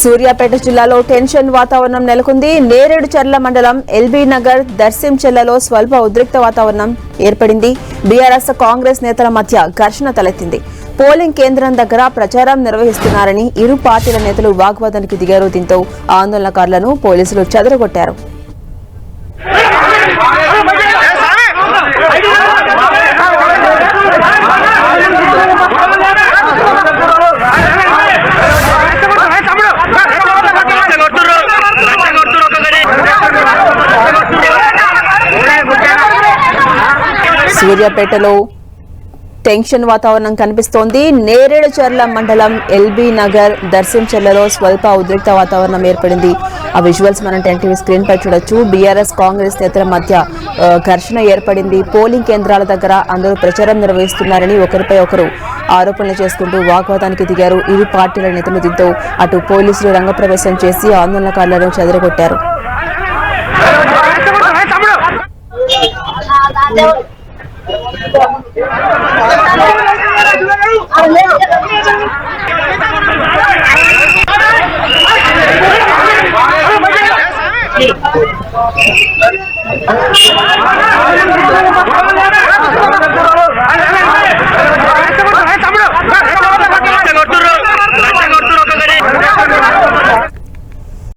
సూర్యాపేట జిల్లాలో టెన్షన్ వాతావరణం నెలకొంది. నేరేడుచర్ల మండలం ఎల్బీ నగర్ దర్శించెల్లలో స్వల్ప ఉద్రిక్త వాతావరణం ఏర్పడింది. బీఆర్ఎస్ కాంగ్రెస్ నేతల మధ్య ఘర్షణ తలెత్తింది. పోలింగ్ కేంద్రం దగ్గర ప్రచారం నిర్వహిస్తున్నారని ఇరు పార్టీల నేతలు వాగ్వాదానికి దిగారు. దీంతో ఆందోళనకారులను పోలీసులు చెదరగొట్టారు. సూర్యాపేటలో టెన్షన్ వాతావరణం కనిపిస్తోంది. నేరేడుచర్ల మండలం ఎల్బీ నగర్ దర్శించెల్లలో స్వల్ప ఉద్రిక్త వాతావరణం ఏర్పడింది. ఆ విజువల్స్ మనం టీవీ స్క్రీన్ పై చూడొచ్చు. బీఆర్ఎస్ కాంగ్రెస్ నేతల మధ్య ఘర్షణ ఏర్పడింది. పోలింగ్ కేంద్రాల దగ్గర అందరూ ప్రచారం నిర్వహిస్తున్నారని ఒకరిపై ఒకరు ఆరోపణలు చేసుకుంటూ వాగ్వాదానికి దిగారు ఇరు పార్టీల నేతలు. దీంతో అటు పోలీసులు రంగప్రవేశం చేసి ఆందోళనకారులను చెదరగొట్టారు.